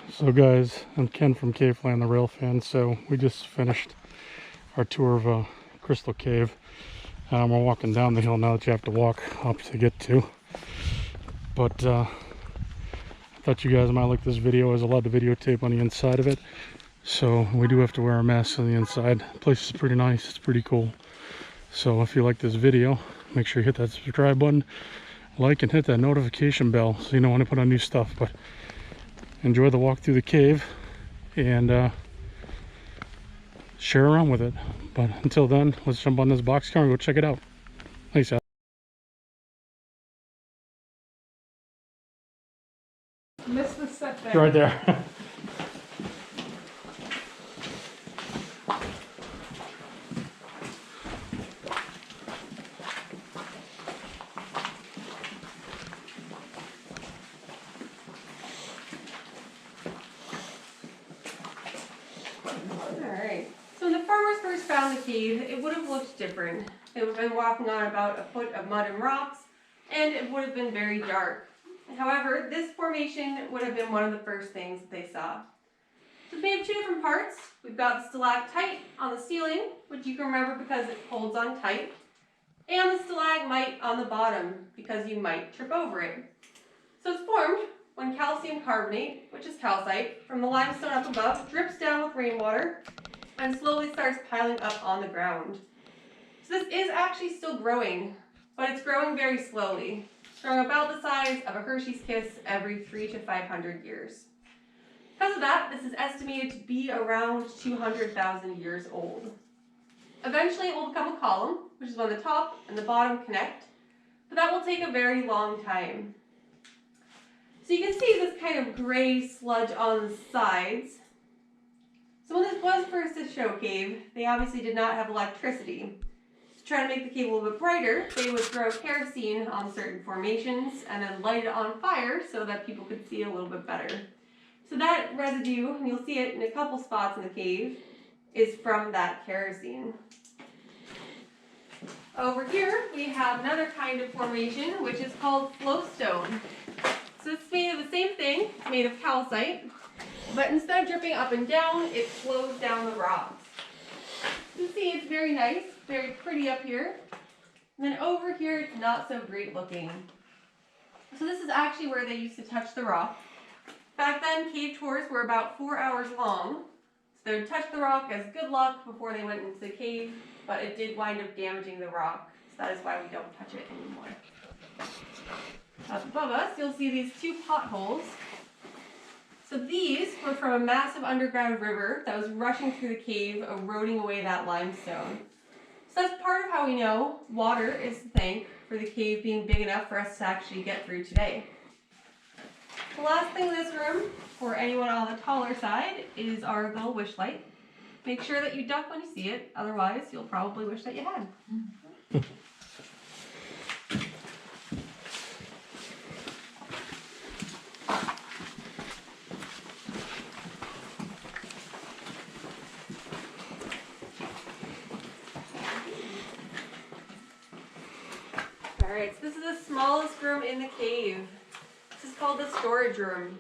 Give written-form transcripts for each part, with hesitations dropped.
So guys, I'm Ken from Kflann, the Railfan. So we just finished our tour of Crystal Cave. We're walking down the hill now that you have to walk up to get to. But I thought you guys might like this video. I was allowed to videotape on the inside of it. So we do have to wear a mask on the inside. The place is pretty nice. It's pretty cool. So if you like this video, make sure you hit that subscribe button, like, and hit that notification bell so you know when I put on new stuff. But enjoy the walk through the cave and share around with it. But until then, let's jump on this boxcar and go check it out. Thanks, Al. Missed the setback. You're right there. Alright, so when the farmers first found the cave, it would have looked different. They would have been walking on about a foot of mud and rocks, and it would have been very dark. However, this formation would have been one of the first things that they saw. So it's made of two different parts. We've got the stalactite on the ceiling, which you can remember because it holds on tight, and the stalagmite on the bottom because you might trip over it. So it's formed when calcium carbonate, which is calcite, from the limestone up above, drips down with rainwater and slowly starts piling up on the ground. So this is actually still growing, but it's growing very slowly. It's growing about the size of a Hershey's Kiss every 300 to 500 years. Because of that, this is estimated to be around 200,000 years old. Eventually it will become a column, which is when the top and the bottom connect, but that will take a very long time. So you can see this kind of gray sludge on the sides. So when this was first a show cave, they obviously did not have electricity. To try to make the cave a little bit brighter, they would throw kerosene on certain formations and then light it on fire so that people could see a little bit better. So that residue, and you'll see it in a couple spots in the cave, is from that kerosene. Over here, we have another kind of formation, which is called flowstone. So it's made of the same thing, it's made of calcite, but instead of dripping up and down, it flows down the rocks. You can see it's very nice, very pretty up here. And then over here, it's not so great looking. So this is actually where they used to touch the rock. Back then, cave tours were about 4 hours long. So they would touch the rock as good luck before they went into the cave, but it did wind up damaging the rock. So that is why we don't touch it anymore. Up above us, you'll see these two potholes. So these were from a massive underground river that was rushing through the cave, eroding away that limestone. So that's part of how we know water is to thank for the cave being big enough for us to actually get through today. The last thing in this room, for anyone on the taller side, is our little wish light. Make sure that you duck when you see it, otherwise you'll probably wish that you had. Alright, so this is the smallest room in the cave. This is called the storage room.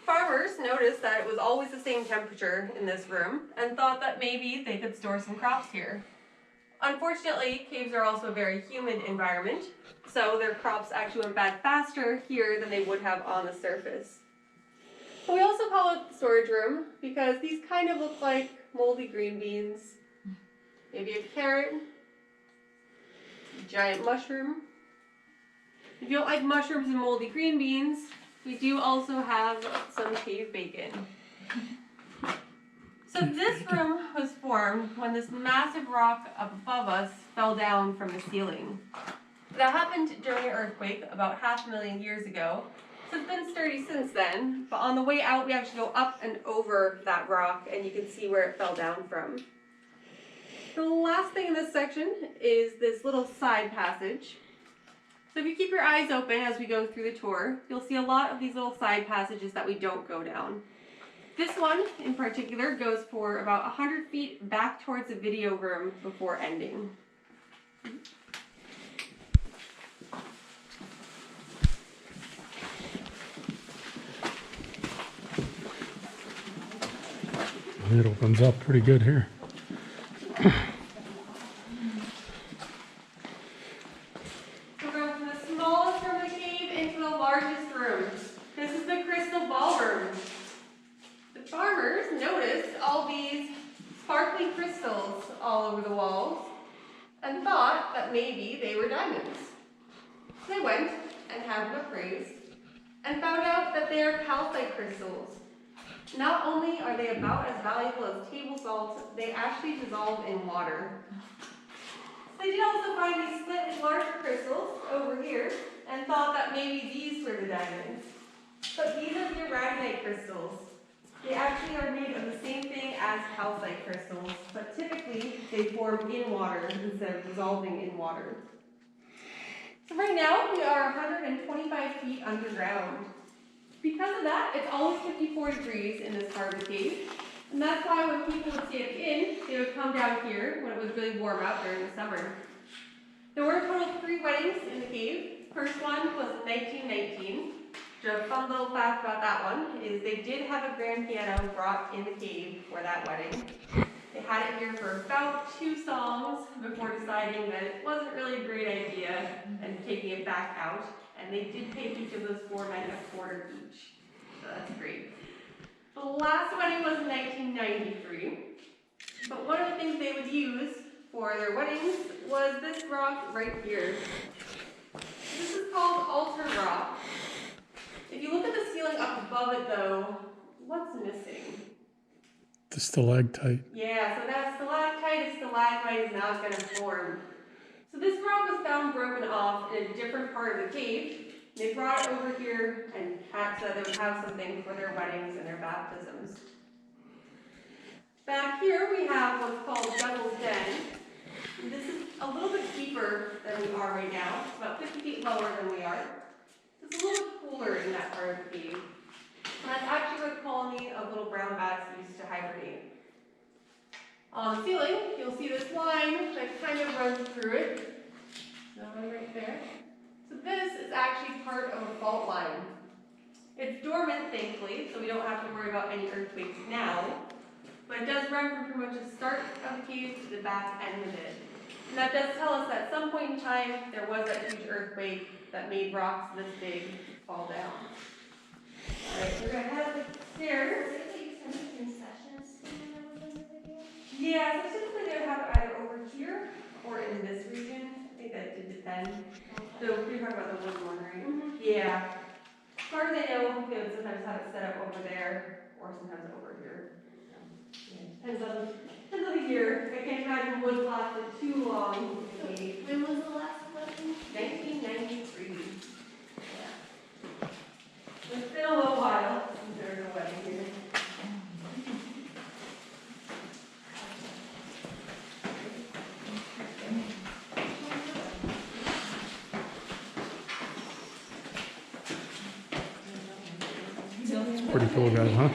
Farmers noticed that it was always the same temperature in this room and thought that maybe they could store some crops here. Unfortunately, caves are also a very humid environment, so their crops actually went bad faster here than they would have on the surface. But we also call it the storage room because these kind of look like moldy green beans, maybe a carrot, giant mushroom. If you don't like mushrooms and moldy green beans, we do also have some cave bacon. So this room was formed when this massive rock up above us fell down from the ceiling. That happened during an earthquake about 500,000 years ago. So it's been sturdy since then, but on the way out we actually go up and over that rock and you can see where it fell down from. The last thing in this section is this little side passage. So if you keep your eyes open as we go through the tour, you'll see a lot of these little side passages that we don't go down. This one in particular goes for about 100 feet back towards the video room before ending. It opens up pretty good here. We're going from the smallest room of the cave into the largest room. This is the crystal ballroom. The farmers noticed all these sparkly crystals all over the walls and thought that maybe they were diamonds. They went and had them appraised and found out that they are calcite crystals. Not only are they about as valuable as table salt, they actually dissolve in water. They did also find these slightly larger crystals over here and thought that maybe these were the diamonds. But these are the aragonite crystals. They actually are made of the same thing as calcite crystals, but typically they form in water instead of dissolving in water. So right now we are 125 feet underground. Because of that, it's always 54 degrees in this part of the cave. And that's why when people would stay at the inn, they would come down here when it was really warm out during the summer. There were a total of 3 weddings in the cave. First one was in 1919. The fun little fact about that one is they did have a grand piano brought in the cave for that wedding. They had it here for about 2 songs before deciding that it wasn't really a great idea and taking it back out. And they did pay each of those 4 men a quarter each. So that's great. The last wedding was in 1993. But one of the things they would use for their weddings was this rock right here. This is called altar rock. If you look at the ceiling up above it though, what's missing? The stalactite. Yeah, so that stalactite and stalagmite is now going to form. So this rock was found broken off in a different part of the cave. They brought it over here and had so they would have something for their weddings and their baptisms. Back here we have what's called Devil's Den. And this is a little bit deeper than we are right now. It's about 50 feet lower than we are. It's a little bit cooler in that part of the cave. And that's actually where the colony of little brown bats used to hibernate. On the ceiling, you'll see this line that kind of runs through it. So right there. So this is actually part of a fault line. It's dormant, thankfully, so we don't have to worry about any earthquakes now. But it does run from pretty much the start of the cave to the back end of it. And that does tell us that at some point in time, there was that huge earthquake that made rocks this big fall down. Alright, we're going to head up the stairs. Yeah, so typically they would have it either over here or in this region. I think that did depend. So you're talking about the wood one, right? Mm-hmm. Yeah. As far as I know, they would sometimes have it set up over there or sometimes over here. Yeah. Depends on the year. I can't imagine wood lasted too long. When was the last wedding? 1993. Yeah. It's been a little while since there was a wedding here. Pretty cool, guys, huh?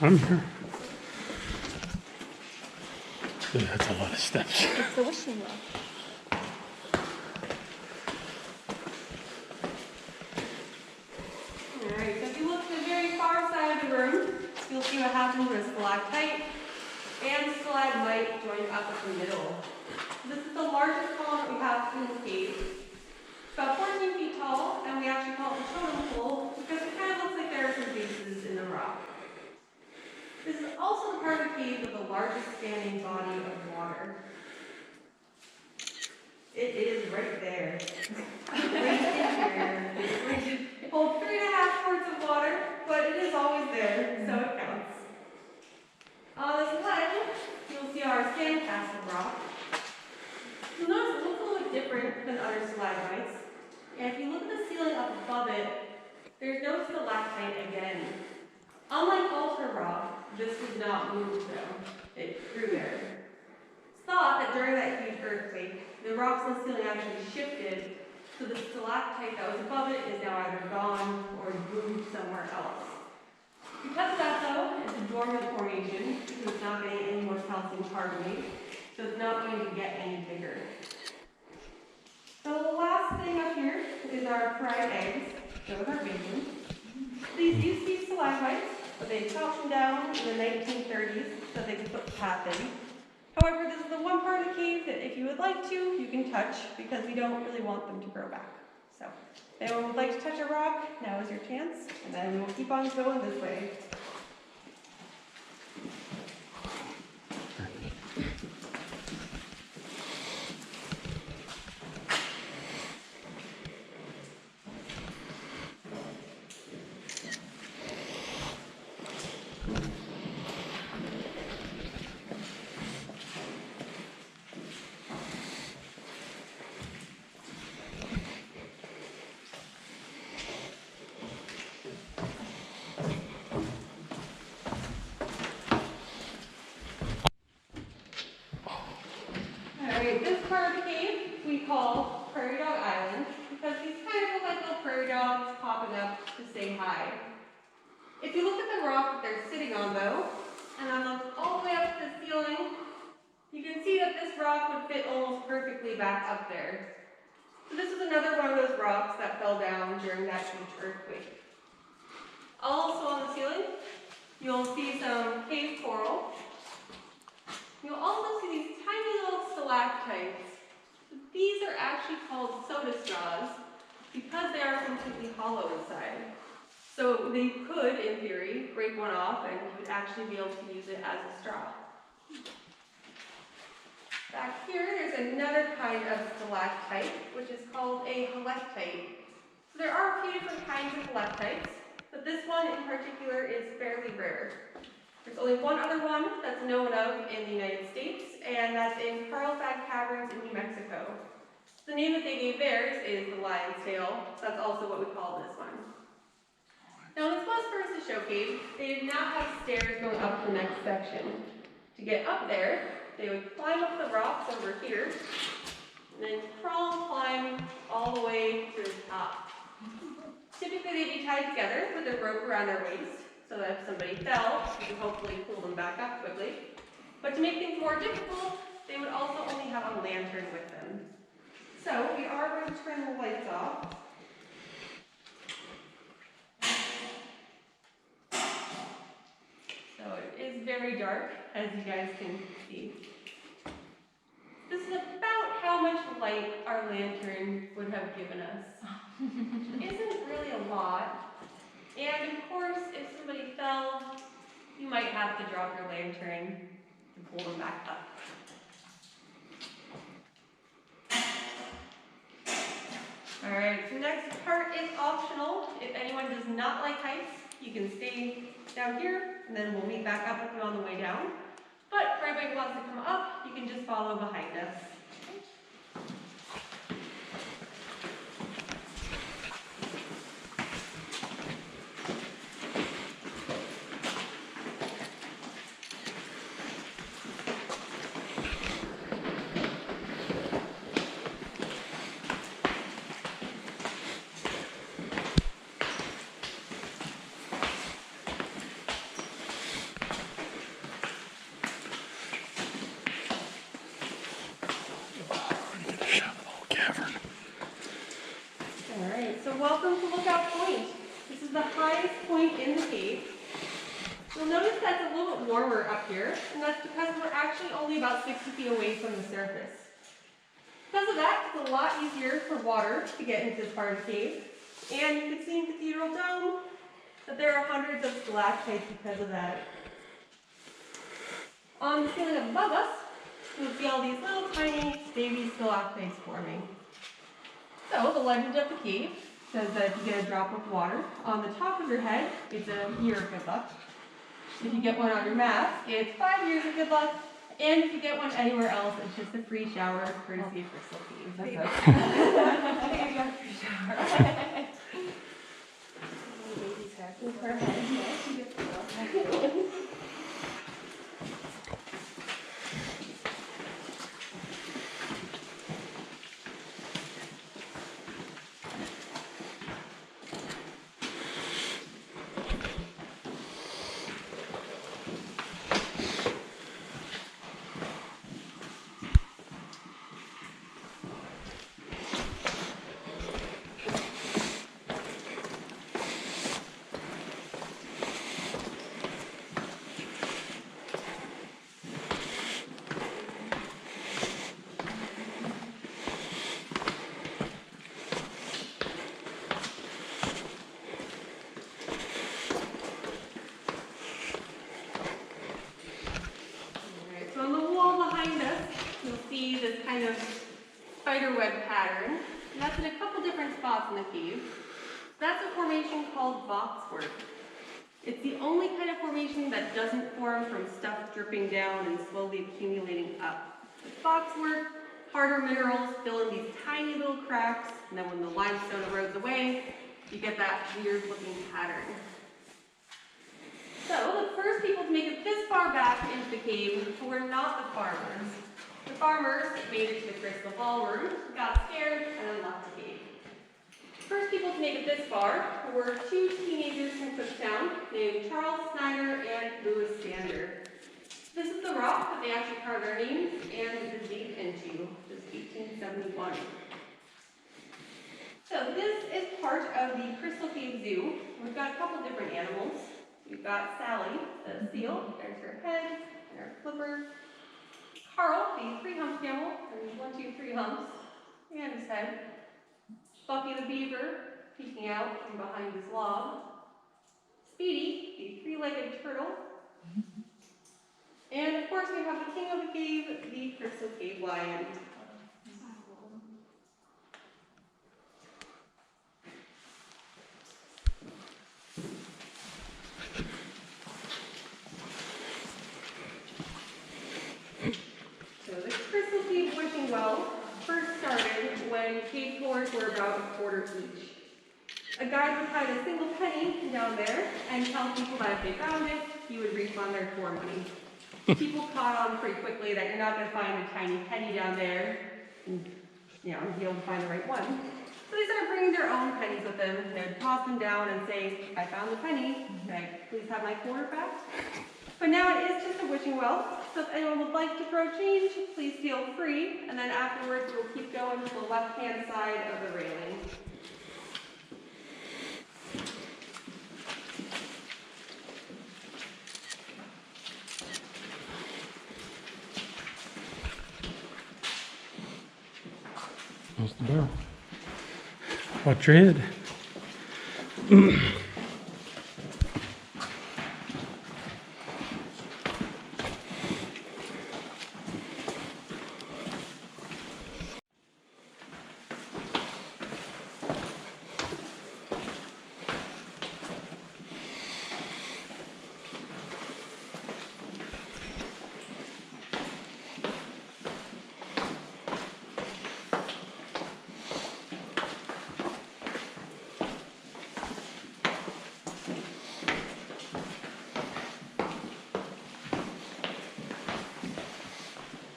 I'm here. Dude, that's a lot of steps. It's the wishing well. Alright, so if you look to the very far side of the room, you'll see what happens with stalactite and stalagmite joined up at the middle. This is the largest column we have in the cave. It's about 14 feet tall, and we actually call it the totem pole because it kind of looks like there are some bases in the rock. This is also the part of the cave with the largest standing body of water. It is right there. Right there. It holds 3.5 quarts of water, but it is always there, so it counts. On this ledge, you'll see our sandcastle rock. You'll notice it looks a little bit different than other stalagmites. And if you look at the ceiling up above it, there's no stalactite again. Unlike altar rock, this did not move though. It grew there. It's thought that during that huge earthquake, the rocks in the ceiling actually shifted, so the stalactite that was above it is now either gone or moved somewhere else. Because of that though, it's a dormant formation, because it's not getting any more calcium carbonate, so it's not going to get any bigger. So the last thing up here is our fried eggs, those are bacon. These used to be stalagmites, but they chopped them down in the 1930s so they could put the path in. However, this is the one part of the cave that if you would like to, you can touch, because we don't really want them to grow back. So, if anyone would like to touch a rock, now is your chance, and then we will keep on going this way. Alright, this part of the cave we call Prairie Dog Island, because these kind of look like little prairie dogs popping up to say hi. If you look at the rock that they're sitting on though, and then look all the way up to the ceiling, you can see that this rock would fit almost perfectly back up there. So this is another one of those rocks that fell down during that huge earthquake. Also on the ceiling, you'll see some cave coral. You'll also see these tiny little stalactites. These are actually called soda straws because they are completely hollow inside. So they could, in theory, break one off and you would actually be able to use it as a straw. Back here, there's another kind of stalactite, which is called a helictite. So there are a few different kinds of helictites, but this one in particular is fairly rare. There's only one other one that's known of in the United States, and that's in Carlsbad Caverns in New Mexico. The name that they gave theirs is the lion's tail. That's also what we call this one. Now, this was first a show cave. They did not have stairs going up the next section. To get up there, they would climb up the rocks over here, and then crawl and climb all the way to the top. Typically, they'd be tied together with a rope around their waist, so that if somebody fell, you could hopefully pull them back up quickly. But to make things more difficult, they would also only have a lantern with them. So we are going to turn the lights off. So it is very dark, as you guys can see. This is about how much light our lantern would have given us. It isn't really a lot. And of course, if somebody fell, you might have to drop your lantern to pull them back up. Alright, so next part is optional. If anyone does not like heights, you can stay down here, and then we'll meet back up with you on the way down. But for everybody who wants to come up, you can just follow behind us. Welcome to Lookout Point. This is the highest point in the cave. You'll notice that it's a little bit warmer up here, and that's because we're actually only about 60 feet away from the surface. Because of that, it's a lot easier for water to get into this part of the cave. And you can see in Cathedral Dome that there are hundreds of stalactites because of that. On the ceiling above us, you'll see all these little tiny baby stalactites forming. So the legend of the cave says that if you get a drop of water on the top of your head, it's a year of good luck. If you get one on your mask, it's 5 years of good luck. And if you get one anywhere else, it's just a free shower courtesy of Crystal Cave. That's it. You got a free shower. spots in the cave. That's a formation called boxwork. It's the only kind of formation that doesn't form from stuff dripping down and slowly accumulating up. With boxwork, harder minerals fill in these tiny little cracks, and then when the limestone erodes away, you get that weird looking pattern. So the first people to make it this far back into the cave were not the farmers. The farmers made it to the crystal ballroom, got scared, and then left the cave. First people to make it this far were two teenagers from Kutztown named Charles Snyder and Louis Sander. This is the rock that they actually carved their names and the date into, just 1871. So this is part of the Crystal Cave Zoo. We've got a couple different animals. We've got Sally, the seal, there's her head and her flipper. Carl, the three-humped camel, there's 1, 2, 3 humps, and his head. Bucky the beaver, peeking out from behind his log. Speedy, the three-legged turtle. And of course we have the king of the cave, the Crystal Cave Lion. So the Crystal Cave wishing well first started when cave floors were about a quarter each. A guide would hide a single penny down there and tell people that if they found it, he would refund their tour money. People caught on pretty quickly that you're not going to find a tiny penny down there and, be able to find the right one. So they started bringing their own pennies with them. They would toss them down and say, I found the penny. Can I please have my quarter back? But now it is just a wishing well. So if anyone would like to throw change, please feel free. And then afterwards, we'll keep going to the left-hand side of the railing. There's the bear. Watch your head.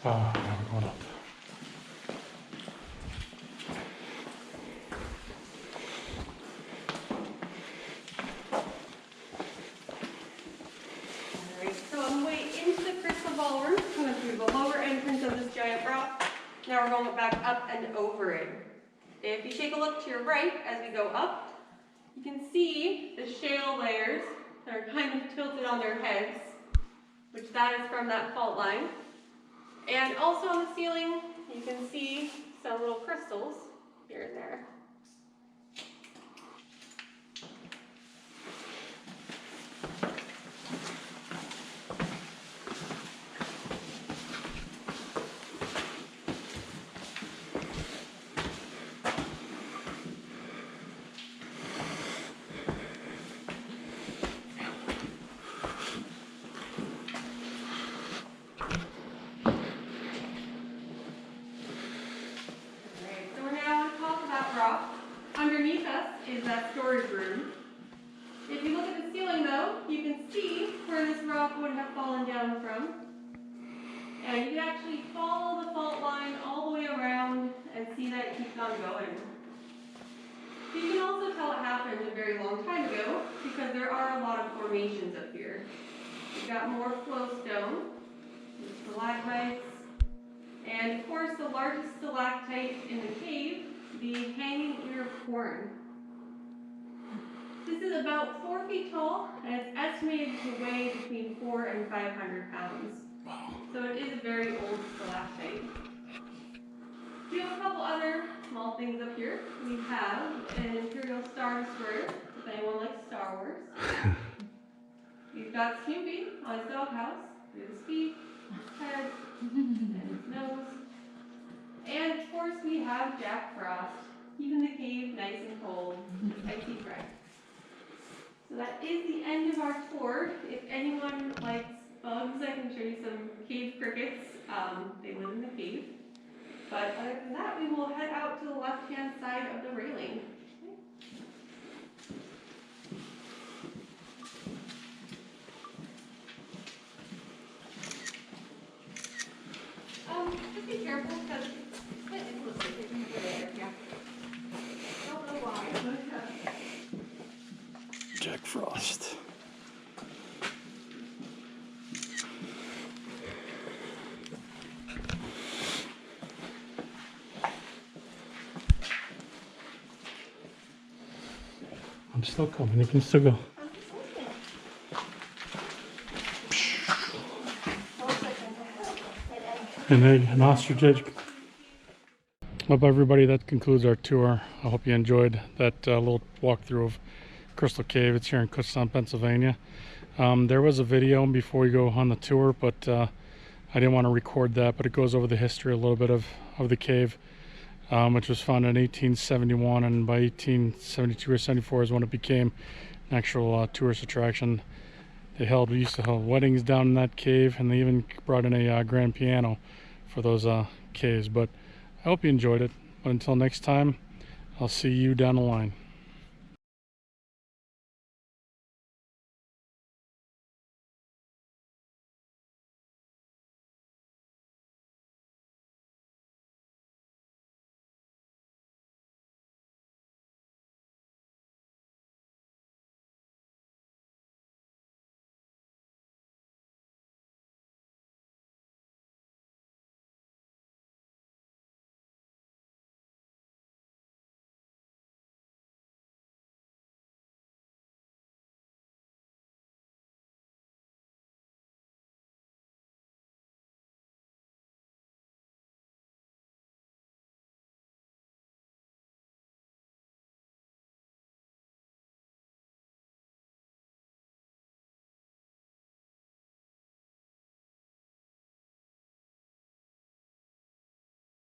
Now we're going up. Alright, so on the way into the crystal ballroom, we went through the lower entrance of this giant rock. Now we're going back up and over it. If you take a look to your right as we go up, you can see the shale layers that are kind of tilted on their heads, which that is from that fault line. And also on the ceiling, you can see some little crystals here and there. Underneath us is that storage room. If you look at the ceiling though, you can see where this rock would have fallen down from. And you can actually follow the fault line all the way around and see that it keeps on going. You can also tell it happened a very long time ago because there are a lot of formations up here. We've got more flowstone, stalagmites, and of course the largest stalactite in the cave, the hanging ear of corn. This is about 4 feet tall, and it's estimated to weigh between 400 and 500 pounds. So it is a very old stalactite. We have a couple other small things up here. We have an Imperial Star Destroyer, if anyone likes Star Wars. We've got Snoopy on his doghouse. We have his feet, his head, and his nose. And of course we have Jack Frost. keeping the cave nice and cold, icy fresh. So that is the end of our tour. If anyone likes bugs, I can show you some cave crickets. They live in the cave. But other than that, we will head out to the left-hand side of the railing. Just be careful because it looks like it's over there. Yeah. Don't know why, but Jack Frost. I'm still coming. You can still go. An egg, an ostrich egg. Well, everybody, that concludes our tour. I hope you enjoyed that little walkthrough of Crystal Cave. It's here in Kutztown, Pennsylvania. There was a video before we go on the tour, but I didn't want to record that, but it goes over the history a little bit of the cave, which was founded in 1871, and by 1872 or 74 is when it became an actual tourist attraction. We used to hold weddings down in that cave, and they even brought in a grand piano for those caves. But I hope you enjoyed it. But until next time, I'll see you down the line.